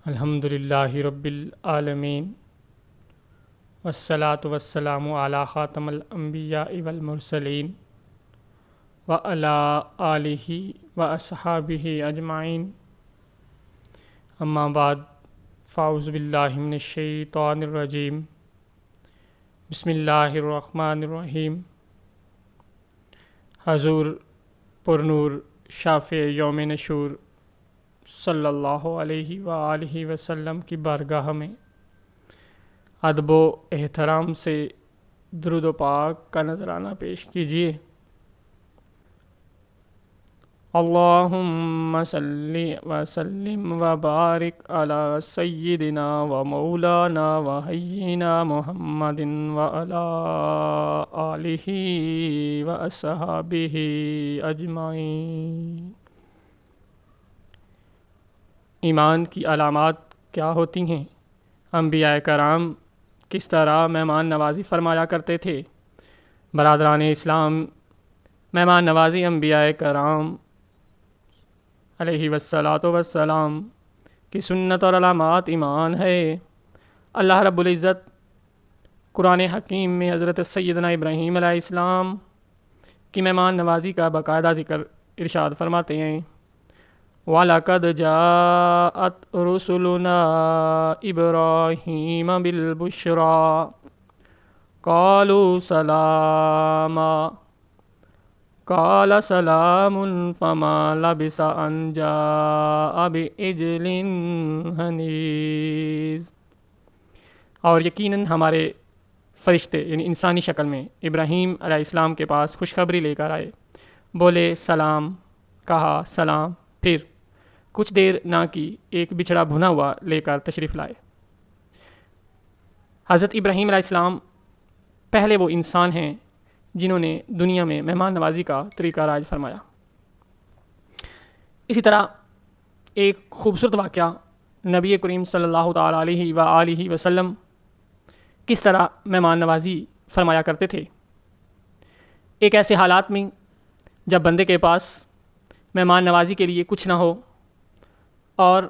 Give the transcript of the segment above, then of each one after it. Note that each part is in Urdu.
الحمدللہ رب العالمین والصلاة والسلام علی خاتم الانبیاء والمرسلین وعلی آلہ واصحابہ اجمعین اما بعد فاعوذ باللہ من الشیطان الرجیم بسم اللہ الرحمن الرحیم۔ حضور پرنور شافع یوم نشور صلی اللہ علیہ وآلہ وسلم کی بارگاہ میں ادب و احترام سے درود و پاک کا نذرانہ پیش کیجیے۔ اللہم صلی وسلم وبارک علی سیدنا و مولانا و حیینا محمد وعلی آلہ و اصحابہ اجمعین۔ ایمان کی علامات کیا ہوتی ہیں؟ انبیاء کرام کس طرح مہمان نوازی فرمایا کرتے تھے؟ برادران اسلام، مہمان نوازی انبیاء کرام علیہ والسلام کی سنت اور علامات ایمان ہے۔ اللہ رب العزت قرآن حکیم میں حضرت سیدنا ابراہیم علیہ السلام کی مہمان نوازی کا باقاعدہ ذکر ارشاد فرماتے ہیں۔ وَلَقَدْ جَاءَتْ رُسُلُنَا إِبْرَاهِيمَ بِالْبُشْرَى قَالُوا سَلَامًا قَالَ سَلَامٌ فَمَا لَبِثَ أَنْ جَاءَ بِعِجْلٍ حَنِيذٍ۔ اور یقیناً ہمارے فرشتے یعنی انسانی شکل میں ابراہیم علیہ السلام کے پاس خوشخبری لے کر آئے، بولے سلام، کہا سلام، پھر کچھ دیر نہ کی ایک بچھڑا بھنا ہوا لے کر تشریف لائے۔ حضرت ابراہیم علیہ السلام پہلے وہ انسان ہیں جنہوں نے دنیا میں مہمان نوازی کا طریقہ رائج فرمایا۔ اسی طرح ایک خوبصورت واقعہ نبی کریم صلی اللہ تعالیٰ علیہ وآلہ وسلم کس طرح مہمان نوازی فرمایا کرتے تھے۔ ایک ایسے حالات میں جب بندے کے پاس مہمان نوازی کے لیے کچھ نہ ہو اور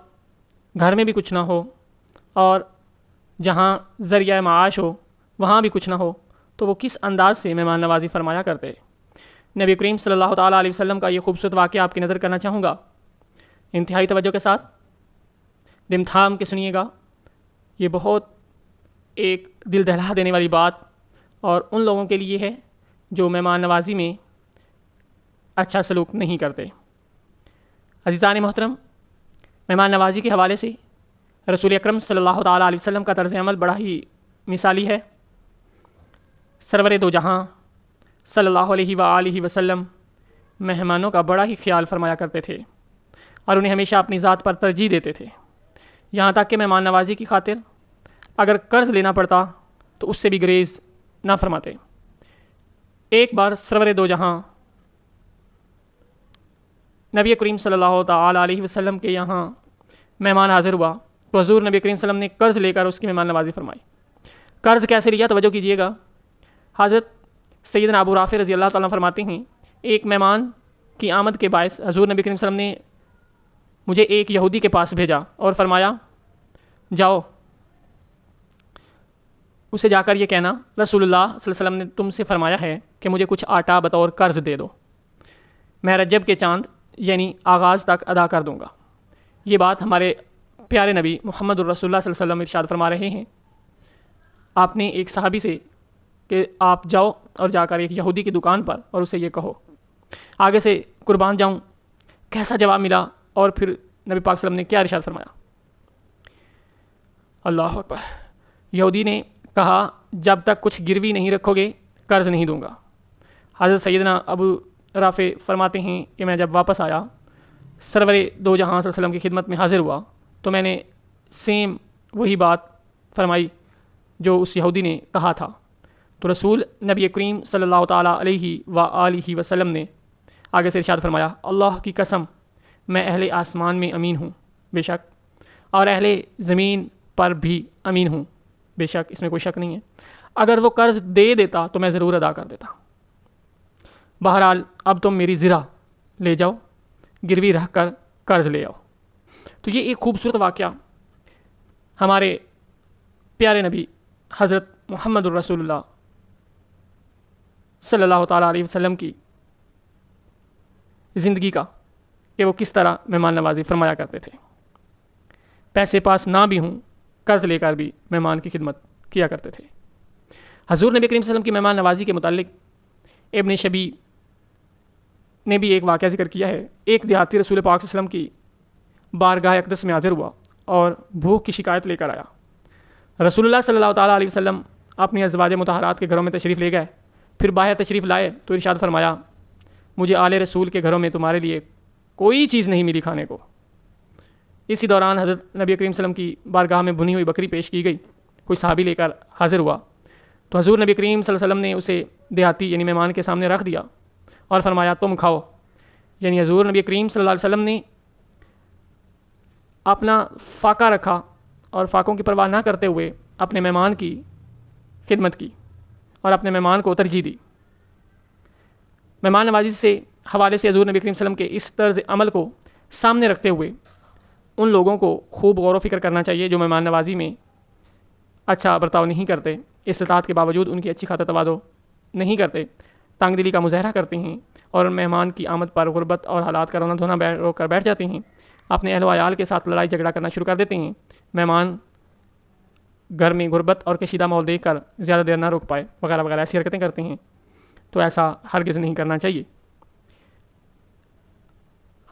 گھر میں بھی کچھ نہ ہو اور جہاں ذریعہ معاش ہو وہاں بھی کچھ نہ ہو، تو وہ کس انداز سے مہمان نوازی فرمایا کرتے۔ نبی کریم صلی اللہ تعالیٰ علیہ وسلم کا یہ خوبصورت واقعہ آپ کی نظر کرنا چاہوں گا، انتہائی توجہ کے ساتھ دم تھام کے سنیے گا۔ یہ بہت ایک دل دہلا دینے والی بات اور ان لوگوں کے لیے ہے جو مہمان نوازی میں اچھا سلوک نہیں کرتے۔ عزیزان محترم، مہمان نوازی کے حوالے سے رسول اکرم صلی اللہ تعالیٰ علیہ وسلم کا طرز عمل بڑا ہی مثالی ہے۔ سرور دو جہاں صلی اللہ علیہ وآلہ وسلم مہمانوں کا بڑا ہی خیال فرمایا کرتے تھے اور انہیں ہمیشہ اپنی ذات پر ترجیح دیتے تھے، یہاں تک کہ مہمان نوازی کی خاطر اگر قرض لینا پڑتا تو اس سے بھی گریز نہ فرماتے۔ ایک بار سرور دو جہاں نبی کریم صلی اللہ تعالیٰ علیہ وسلم کے یہاں مہمان حاضر ہوا تو حضور نبی کریم صلی اللہ علیہ وسلم نے قرض لے کر اس کی مہمان نوازی فرمائی۔ قرض کیسے لیا؟ توجہ کیجیے گا۔ حضرت سیدنا ابو رافع رضی اللہ تعالیٰ فرماتے ہیں، ایک مہمان کی آمد کے باعث حضور نبی کریم صلی اللہ علیہ وسلم نے مجھے ایک یہودی کے پاس بھیجا اور فرمایا، جاؤ اسے جا کر یہ کہنا رسول اللہ صلی اللہ علیہ وسلم نے تم سے فرمایا ہے کہ مجھے کچھ آٹا بطور قرض دے دو، میں رجب کے چاند یعنی آغاز تک ادا کر دوں گا۔ یہ بات ہمارے پیارے نبی محمد الرسول اللہ صلی اللہ علیہ وسلم ارشاد فرما رہے ہیں۔ آپ نے ایک صحابی سے کہ آپ جاؤ اور جا کر ایک یہودی کی دکان پر اور اسے یہ کہو، آگے سے قربان جاؤں کیسا جواب ملا، اور پھر نبی پاک صلی اللہ علیہ وسلم نے کیا ارشاد فرمایا؟ اللہ اکبر۔ یہودی نے کہا، جب تک کچھ گروی نہیں رکھو گے قرض نہیں دوں گا۔ حضرت سیدنا ابو رافع فرماتے ہیں کہ میں جب واپس آیا، سرور دو جہاں صلی اللہ علیہ وسلم کی خدمت میں حاضر ہوا تو میں نے سیم وہی بات فرمائی جو اس یہودی نے کہا تھا، تو رسول نبی کریم صلی اللہ تعالیٰ علیہ وآلہ وسلم نے آگے سے ارشاد فرمایا، اللہ کی قسم میں اہل آسمان میں امین ہوں بے شک، اور اہل زمین پر بھی امین ہوں بے شک، اس میں کوئی شک نہیں ہے، اگر وہ قرض دے دیتا تو میں ضرور ادا کر دیتا۔ بہرحال اب تم میری زرہ لے جاؤ، گروی رکھ کر قرض لے آؤ۔ تو یہ ایک خوبصورت واقعہ ہمارے پیارے نبی حضرت محمد الرسول اللہ صلی اللہ تعالیٰ علیہ وسلم کی زندگی کا کہ وہ کس طرح مہمان نوازی فرمایا کرتے تھے. پیسے پاس نہ بھی ہوں قرض لے کر بھی مہمان کی خدمت کیا کرتے تھے. حضور نبی کریم صلی اللہ علیہ وسلم کی مہمان نوازی کے متعلق ابن شبی نے بھی ایک واقعہ ذکر کیا ہے. ایک دیہاتی رسول پاک صلی اللہ علیہ وسلم کی بارگاہ اقدس میں حاضر ہوا اور بھوک کی شکایت لے کر آیا. رسول اللہ صلی اللہ تعالیٰ علیہ وسلم اپنی ازواج مطہرات کے گھروں میں تشریف لے گئے. پھر باہر تشریف لائے تو ارشاد فرمایا مجھے آل رسول کے گھروں میں تمہارے لیے کوئی چیز نہیں ملی کھانے کو. اسی دوران حضرت نبی کریم صلی اللہ علیہ وسلم کی بارگاہ میں بھنی ہوئی بکری پیش کی گئی. کوئی صحابی لے کر حاضر ہوا تو حضور نبی کریم صلی اللہ علیہ وسلم نے اسے دیہاتی یعنی مہمان کے سامنے رکھ دیا اور فرمایا تم کھاؤ. یعنی حضور نبی کریم صلی اللہ علیہ وسلم نے اپنا فاقہ رکھا اور فاقوں کی پرواہ نہ کرتے ہوئے اپنے مہمان کی خدمت کی اور اپنے مہمان کو ترجیح دی. مہمان نوازی سے حوالے سے حضور نبی کریم صلی اللہ علیہ وسلم کے اس طرز عمل کو سامنے رکھتے ہوئے ان لوگوں کو خوب غور و فکر کرنا چاہیے جو مہمان نوازی میں اچھا برتاؤ نہیں کرتے, استطاعت کے باوجود ان کی اچھی خاطر تواضع نہیں کرتے, تانگ دلی کا مظاہرہ کرتے ہیں اور مہمان کی آمد پر غربت اور حالات کا رونا دھونا روک کر بیٹھ جاتے ہیں, اپنے اہل و عیال کے ساتھ لڑائی جھگڑا کرنا شروع کر دیتے ہیں. مہمان گھر میں غربت اور کشیدہ ماحول دیکھ کر زیادہ دیر نہ روک پائے وغیرہ وغیرہ ایسی حرکتیں کرتے ہیں. تو ایسا ہرگز نہیں کرنا چاہیے.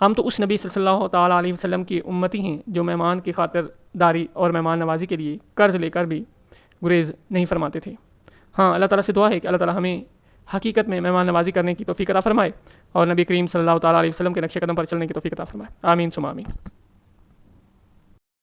ہم تو اس نبی صلی اللہ تعالیٰ علیہ وسلم کی امتی ہیں جو مہمان کی خاطر داری اور مہمان نوازی کے لیے قرض لے کر بھی گریز نہیں فرماتے تھے. ہاں, اللہ تعالیٰ سے دعا ہے کہ اللہ تعالیٰ ہمیں حقیقت میں مہمان نوازی کرنے کی توفیق عطا فرمائے اور نبی کریم صلی اللہ تعالیٰ علیہ وسلم کے نقش قدم پر چلنے کی توفیق عطا فرمائے. آمین ثم آمین.